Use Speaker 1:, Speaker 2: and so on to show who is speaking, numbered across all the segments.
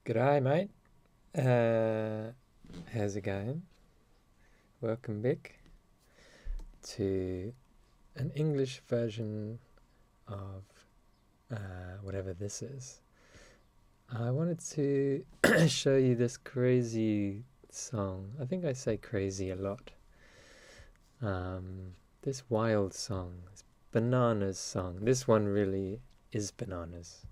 Speaker 1: G'day, mate. Uh, how's it going? Welcome back to an English version of whatever this is. I wanted to show you this crazy song. I think I say crazy a lot. This wild song, this bananas song. This one really is bananas.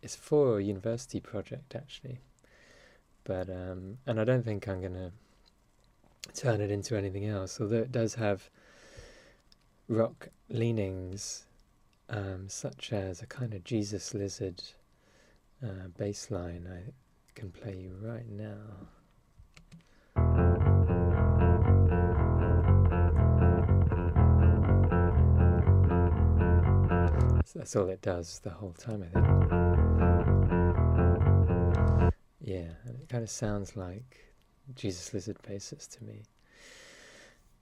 Speaker 1: It's for a university project, actually. But and I don't think I'm gonna turn it into anything else, although it does have rock leanings, such as a kind of Jesus Lizard bass line I can play you right now. So that's all it does the whole time, I think. Yeah, and it kind of sounds like Jesus Lizard basses to me.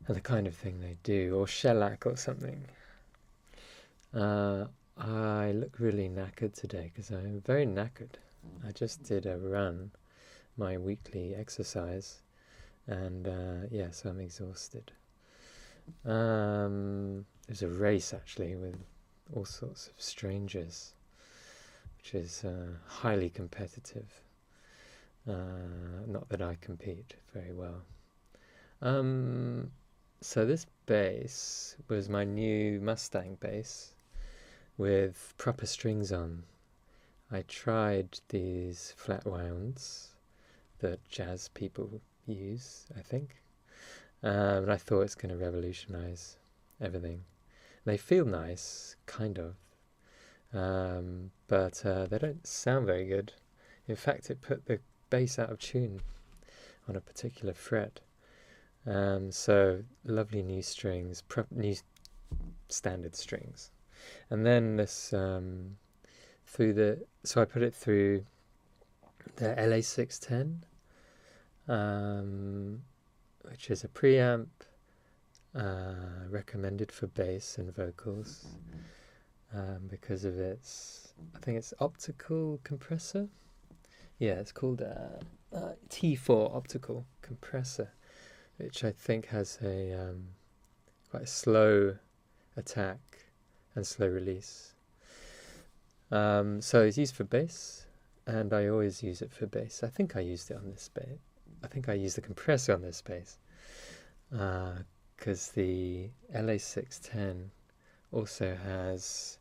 Speaker 1: And the kind of thing they do, or shellac or something. I look really knackered today because I'm very knackered. I just did a run, my weekly exercise, and yeah, so I'm exhausted. It was a race actually with all sorts of strangers, which is highly competitive. Not that I compete very well. So this bass was my new Mustang bass with proper strings on. I tried these flat wounds that jazz people use, I think, and I thought it's going to revolutionize everything. They feel nice, kind of, but they don't sound very good. In fact, it put the bass out of tune on a particular fret. So lovely new strings, new standard strings. And then this so I put it through the LA610, which is a preamp recommended for bass and vocals because of its, I think it's optical compressor. Yeah, it's called T4 optical compressor, which I think has a quite a slow attack and slow release. So it's used for bass, and I always use it for bass. I think I used it on this bass. I think I used the compressor on this bass because the LA610 also has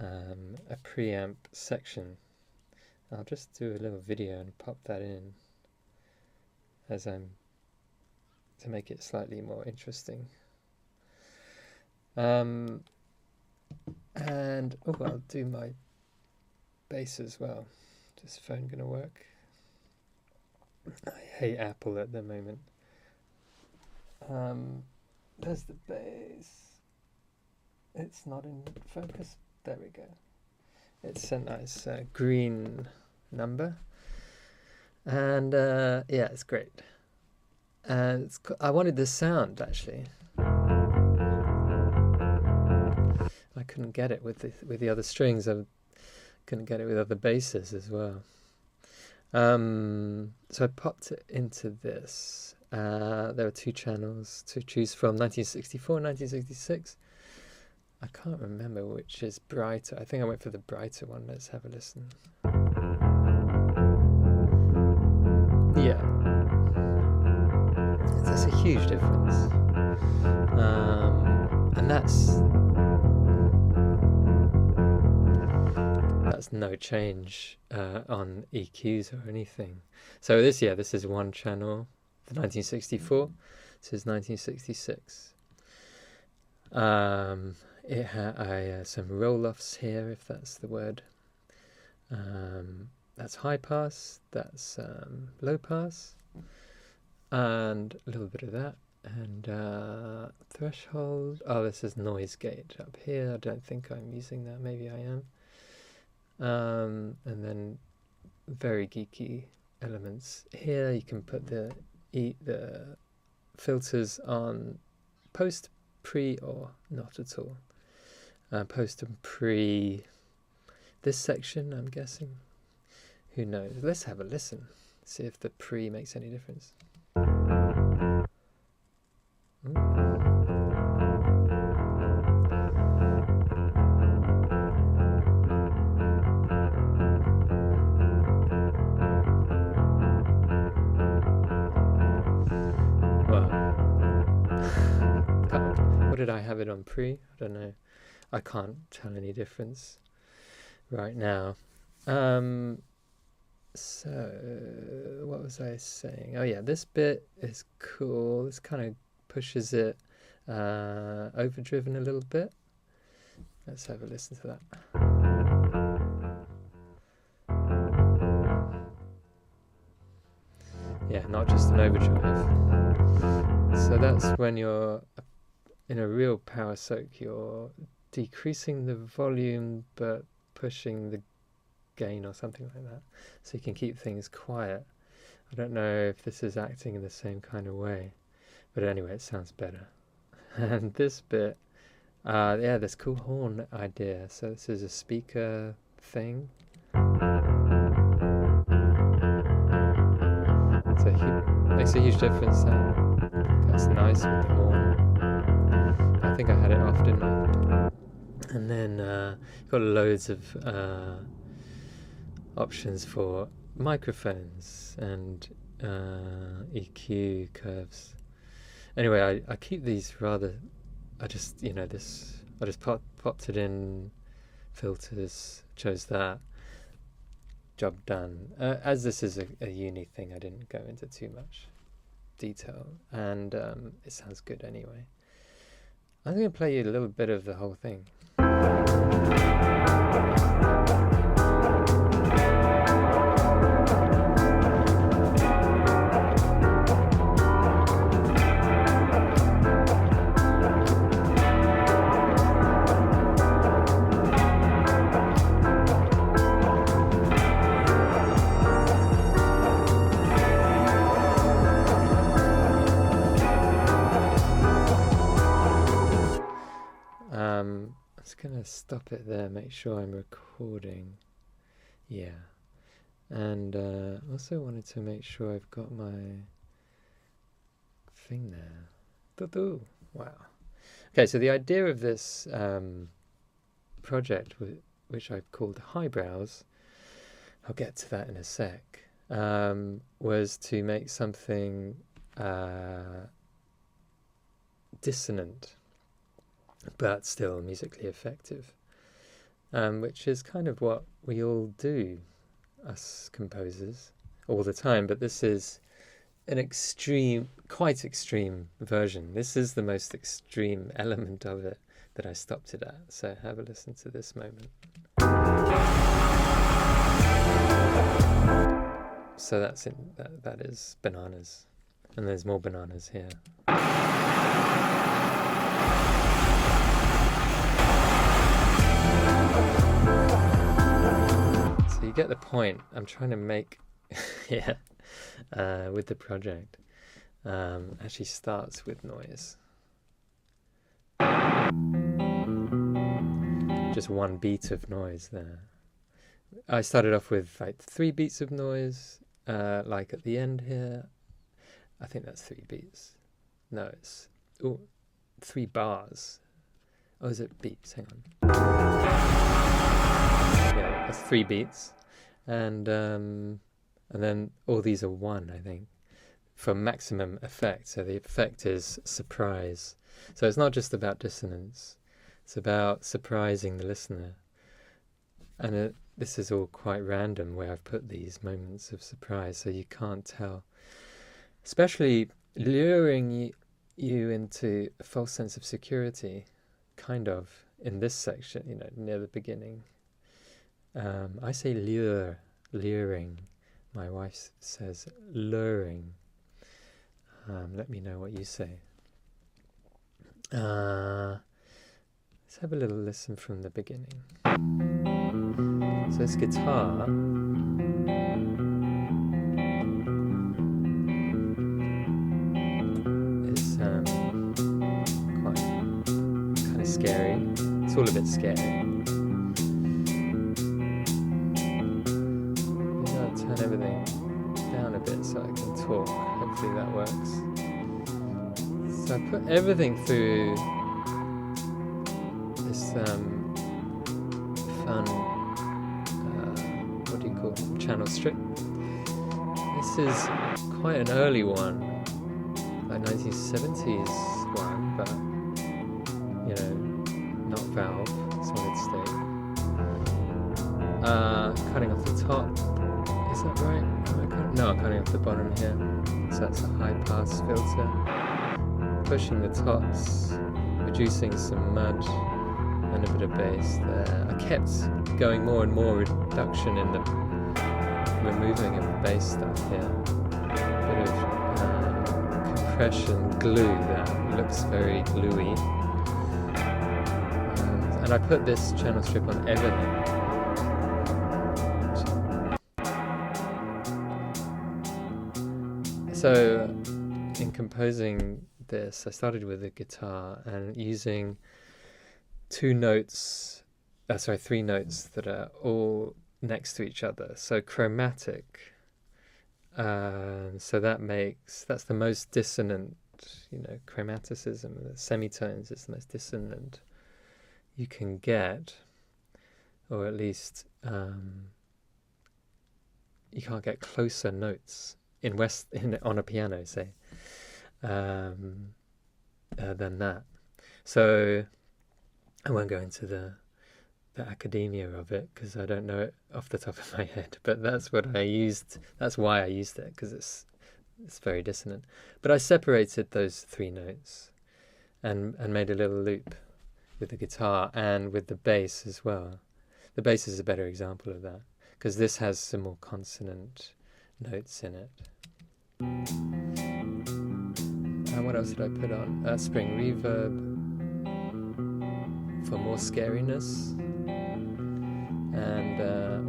Speaker 1: a preamp section. I'll just do a little video and pop that in as I'm to make it slightly more interesting. And I'll do my bass as well. Is this phone gonna work? I hate Apple at the moment. There's the bass. It's not in focus. There we go. It's a nice green number, and yeah, it's great. And I wanted this sound actually. I couldn't get it with the other strings. I couldn't get it with other basses as well. So I popped it into this. There are two channels to choose from: 1964 and 1966. I can't remember which is brighter. I think I went for the brighter one. Let's have a listen. Yeah, there's a huge difference, and that's no change on EQs or anything. So this is one channel, the 1964. This is 1966. It had some roll-offs here, if that's the word. That's high pass, that's low pass, and a little bit of that. And threshold. Oh, this is noise gate up here. I don't think I'm using that. Maybe I am. And then very geeky elements here. You can put the filters on post, pre, or not at all. Post and pre this section, I'm guessing. Who knows? Let's have a listen. See if the pre makes any difference. What did I have it on pre? I don't know. I can't tell any difference right now. So what was I saying? Oh yeah, this bit is cool. This kind of pushes it overdriven a little bit. Let's have a listen to that. Yeah, not just an overdrive. So that's when you're in a real power soak, you're decreasing the volume but pushing the gain or something like that, so you can keep things quiet. I don't know if this is acting in the same kind of way, but anyway, it sounds better. And this bit, yeah, this cool horn idea. So this is a speaker thing. Makes a huge difference. That's nice with the horn. I think I had it off, didn't I? And then got loads of options for microphones and EQ curves. Anyway, I keep these rather. I just popped it in, filters, chose that. Job done. As this is a uni thing, I didn't go into too much detail, and it sounds good anyway. I'm going to play you a little bit of the whole thing. I'm just going to stop it there, make sure I'm recording. Yeah. And also wanted to make sure I've got my thing there. Doo-doo. Wow. Okay, so the idea of this project, which I've called Highbrows, I'll get to that in a sec, was to make something dissonant, but still musically effective, which is kind of what we all do, us composers, all the time. But this is an quite extreme version. This is the most extreme element of it that I stopped it at. So have a listen to this moment. So that's it. That is bananas, and there's more bananas here. So you get the point I'm trying to make. Yeah, with the project. Actually starts with noise. Just one beat of noise there. I started off with like 3 beats of noise, like at the end here. I think that's 3 beats. No, it's 3 bars. Oh, is it beats? Hang on. Yeah, that's 3 beats, and then all these are 1, I think, for maximum effect. So the effect is surprise. So it's not just about dissonance; it's about surprising the listener. And this is all quite random where I've put these moments of surprise, so you can't tell. Especially luring you into a false sense of security, kind of, in this section, near the beginning. I say luring. My wife says luring. Let me know what you say. Let's have a little listen from the beginning. So this guitar is quite kind of scary. It's all a bit scary. so I can talk. Hopefully that works. So I put everything through this fun, what do you call it? Channel strip. This is quite an early one, like 1970s one, but you know, not valve, solid state. Cutting off the top, is that right? No, I'm cutting off the bottom here, so that's a high pass filter. Pushing the tops, reducing some mud and a bit of bass there. I kept going more and more reduction in the removing of the bass stuff here. A bit of compression glue that looks very gluey. And I put this channel strip on everything. So in composing this, I started with the guitar and using three notes that are all next to each other, so chromatic. So that's the most dissonant, chromaticism, the semitones is the most dissonant you can get, or at least you can't get closer notes on a piano, say, than that. So I won't go into the academia of it because I don't know it off the top of my head, but that's what I used. That's why I used it, because it's very dissonant. But I separated those three notes and made a little loop with the guitar and with the bass as well. The bass is a better example of that because this has some more consonant notes in it. What else did I put on? Spring reverb for more scariness. And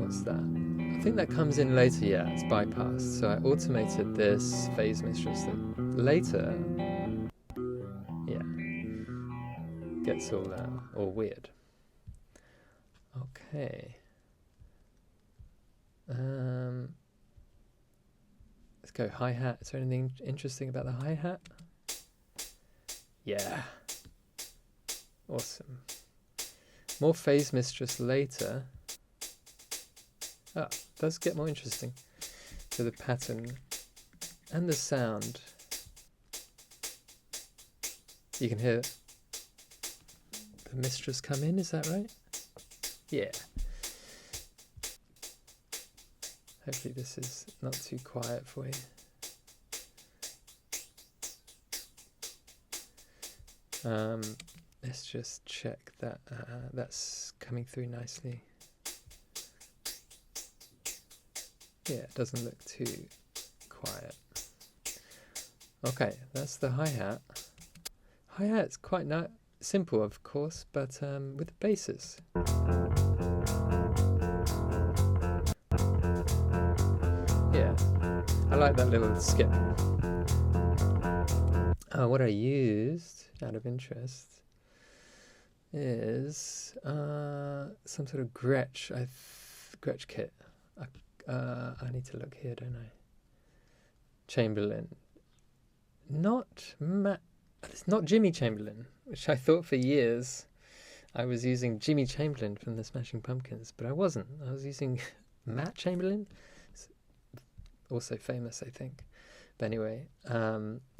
Speaker 1: what's that? I think that comes in later, yeah, it's bypassed. So I automated this phase mistress that later, yeah, gets all weird. Okay. Let's go hi-hat. Is there anything interesting about the hi-hat? Yeah. Awesome. More phase mistress later. It does get more interesting. So the pattern and the sound. You can hear the mistress come in, is that right? Yeah. Hopefully this is not too quiet for you. Let's just check that that's coming through nicely. Yeah, it doesn't look too quiet. Okay, that's the hi-hat. Hi-hat's quite simple, of course, but with the basses. Yeah, I like that little skip. What I used, out of interest, is some sort of Gretsch kit. I need to look here, don't I? Chamberlin. It's not Jimmy Chamberlin, which I thought for years I was using Jimmy Chamberlin from the Smashing Pumpkins, but I wasn't. I was using Matt Chamberlain, also famous, I think. But anyway,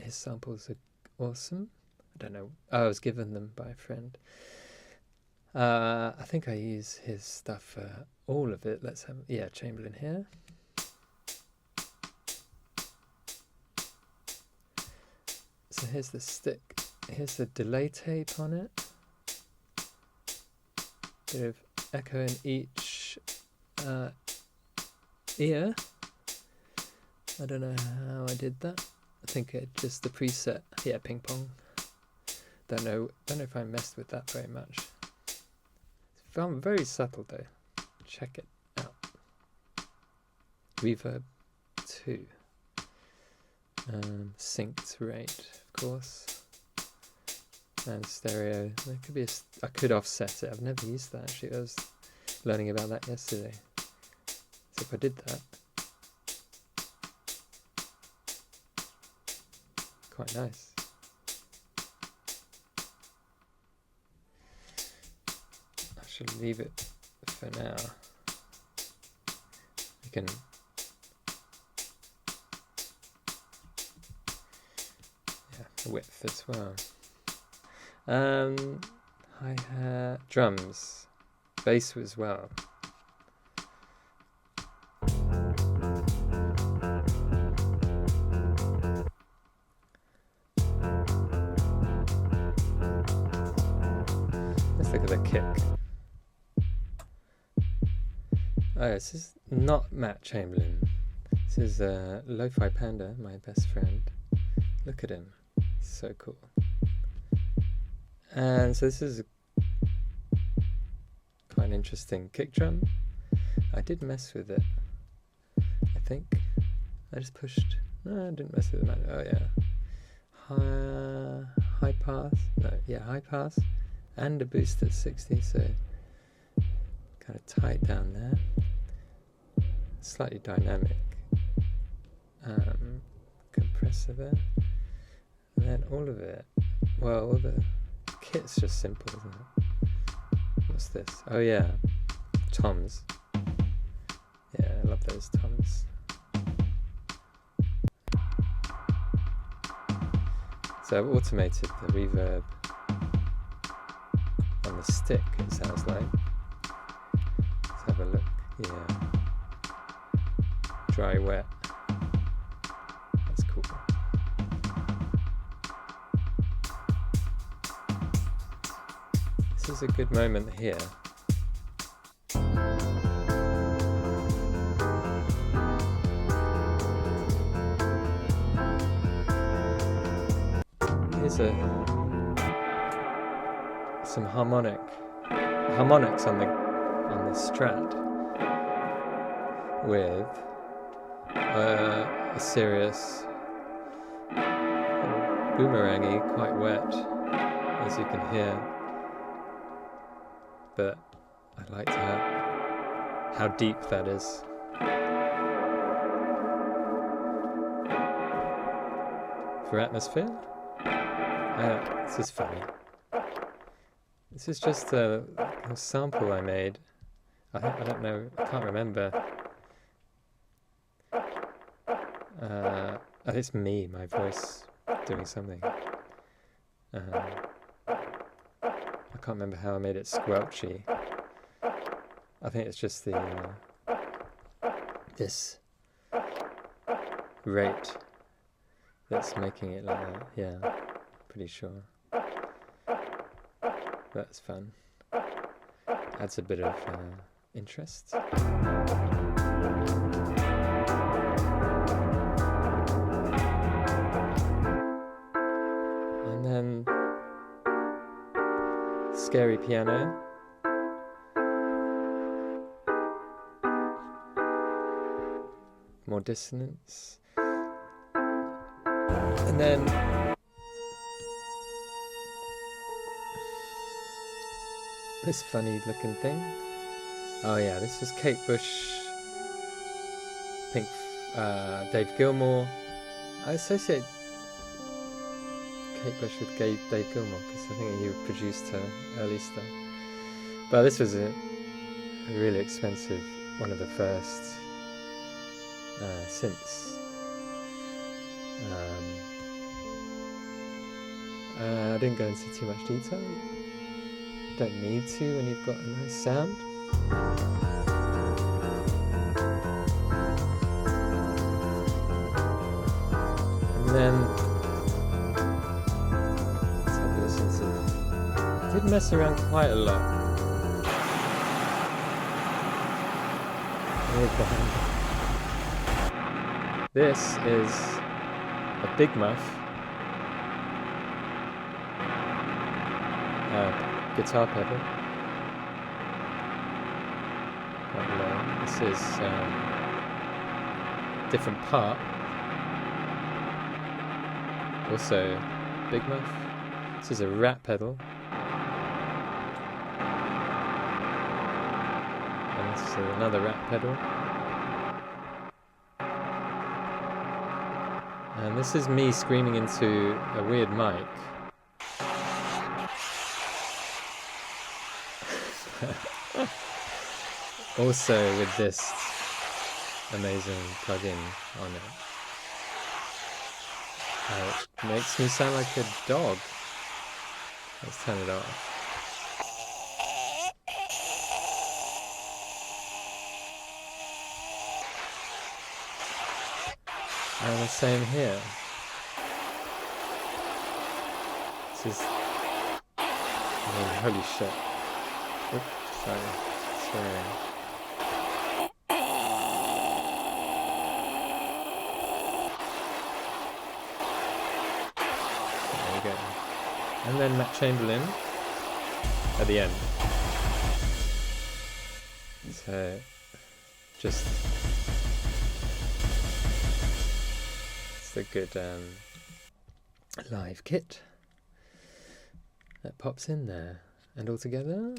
Speaker 1: his samples are awesome. I don't know. I was given them by a friend. I think I use his stuff for all of it. Let's have, Chamberlin here. So here's the stick. Here's the delay tape on it. Bit of echo in each ear. I don't know how I did that. I think just the preset. Yeah, ping pong. Don't know if I messed with that very much. It's very subtle though. Check it out. Reverb 2. Synced rate, of course. And stereo. There could be I could offset it. I've never used that actually. I was learning about that yesterday. So if I did that. quite nice. I should leave it for now. You can width as well. Hi-hat, drums, bass as well. Let's look at the kick. Oh, this is not Matt Chamberlain. This is Lo-Fi Panda, my best friend. Look at him. So cool. And so this is quite an interesting kick drum. I did mess with it, I think. I just pushed. No, I didn't mess with it. Oh yeah. High pass. No, yeah, high pass. And a boost at 60, so kind of tight down there. Slightly dynamic. Compressor there. And then all of it, well, all the kit's just simple, isn't it? What's this? Oh yeah, toms. Yeah, I love those toms. So I've automated the reverb on the stick, it sounds like. Let's have a look. Yeah. Dry, wet. That's cool. This is a good moment here. Here's some harmonics on the Strat with a serious boomerangy, quite wet, as you can hear. But I liked how deep that is. For atmosphere, this is funny. This is just a sample I made. I don't know, I can't remember. It's me, my voice, doing something. I can't remember how I made it squelchy. I think it's just the this rate that's making it like that. Yeah, pretty sure. That's fun. Adds a bit of interest. And then scary piano. More dissonance. And then this funny looking thing. Oh yeah, this is Kate Bush, Dave Gilmour. I associate Kate Bush with Dave Gilmour because I think he produced her early stuff. But this was a really expensive, one of the first synths. I didn't go into too much detail. Don't need to when you've got a nice sound. And then let's have a listen to. I did mess around quite a lot with behind. This is a Big Muff guitar pedal. Quite low. This is different part. Also Big Muff. This is a Rat pedal. And this is another Rat pedal. And this is me screaming into a weird mic. Also with this amazing plugin on it, which makes me sound like a dog. Let's turn it off. And the same here. This is, holy shit. Oops, sorry. There we go. And then Matt Chamberlain at the end. So, just it's a good live kit that pops in there, and all together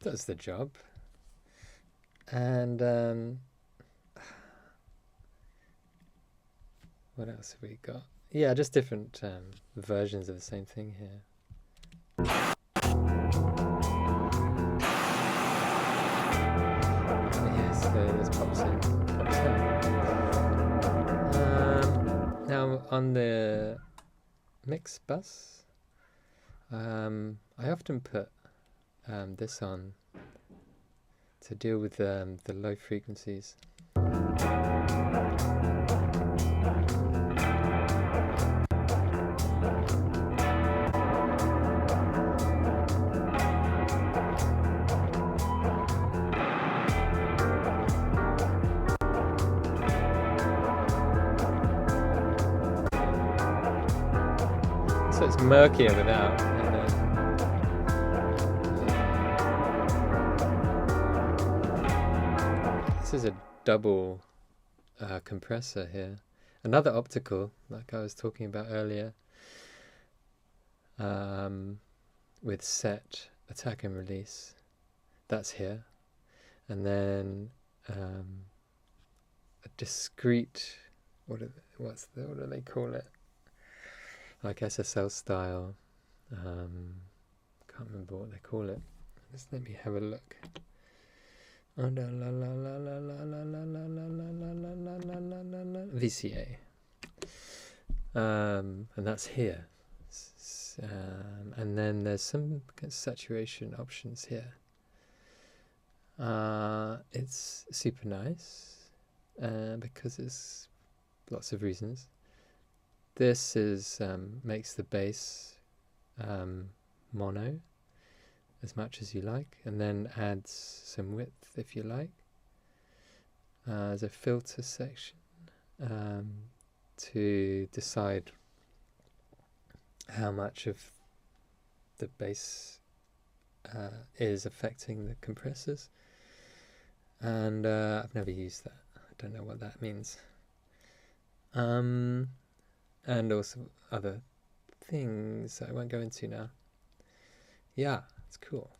Speaker 1: does the job. And what else have we got? Yeah, just different versions of the same thing here. Yeah, so this pops out. Now on the mix bus, I often put this on to deal with the low frequencies. So it's murkier without. This is a double compressor here. Another optical, like I was talking about earlier, with set, attack and release. That's here. And then a discrete, what do they call it? Like SSL style. Can't remember what they call it. Just let me have a look. VCA. And that's here. And then there's some saturation options here. It's super nice because it's lots of reasons. This is makes the bass mono as much as you like, and then adds some width if you like. There's a filter section to decide how much of the bass is affecting the compressors, and I've never used that. I don't know what that means. And also other things that I won't go into now. Yeah, it's cool.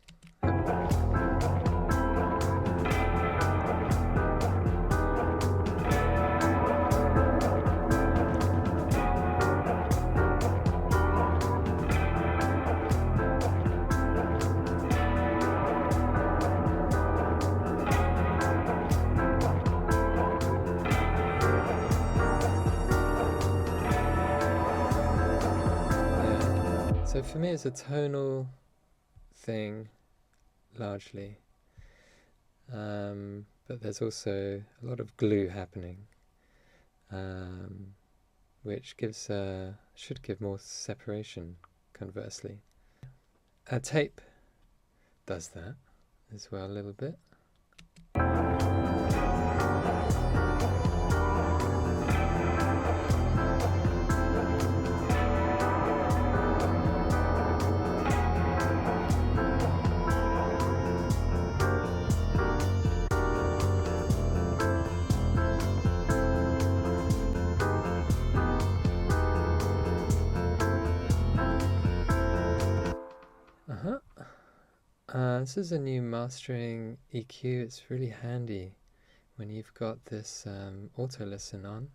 Speaker 1: So for me it's a tonal thing, largely, but there's also a lot of glue happening, which should give more separation, conversely. A tape does that as well a little bit. This is a new mastering EQ. It's really handy when you've got this auto listen on.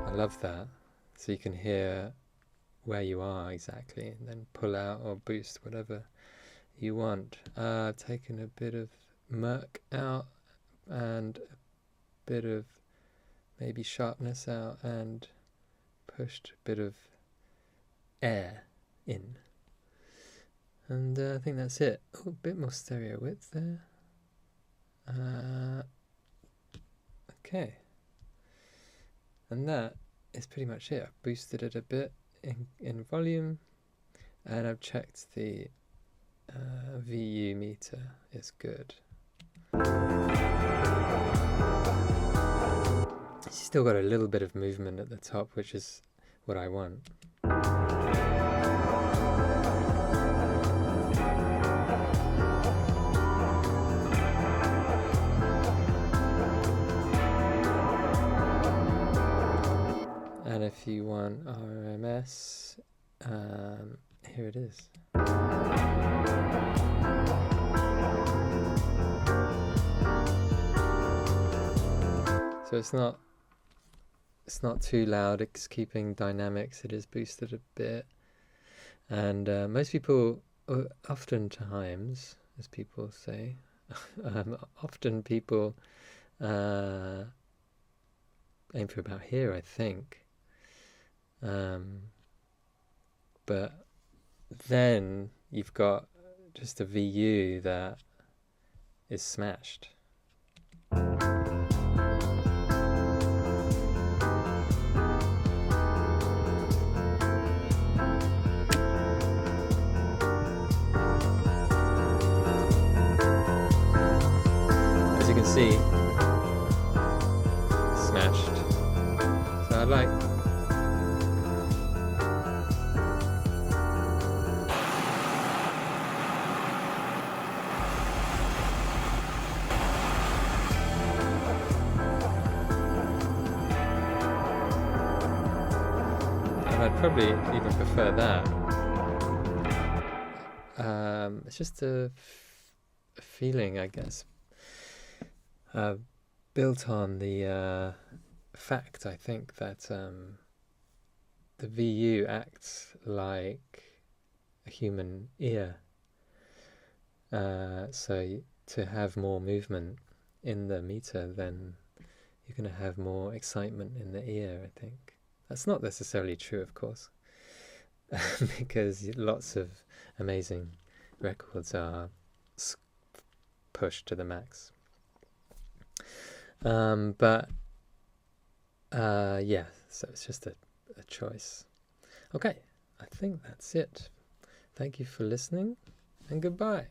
Speaker 1: I love that, so you can hear where you are exactly, and then pull out or boost whatever you want. I've taken a bit of murk out and a bit of maybe sharpness out and pushed a bit of air in, and I think that's it. Oh, a bit more stereo width there. Okay, and that is pretty much it. I've boosted it a bit in volume, and I've checked the VU meter is good. Still got a little bit of movement at the top, which is what I want. And if you want RMS, here it is. So it's not too loud, it's keeping dynamics, it is boosted a bit. And most people, oftentimes, as people say, often people aim for about here, I think. But then you've got just a VU that is smashed. As you can see, smashed. So I'd like I'd probably even prefer that. It's just a feeling, I guess, built on the fact, I think, that the VU acts like a human ear. So to have more movement in the meter, then you're going to have more excitement in the ear, I think. That's not necessarily true, of course, because lots of amazing records are pushed to the max. But yeah, so it's just a choice. Okay, I think that's it. Thank you for listening, and goodbye.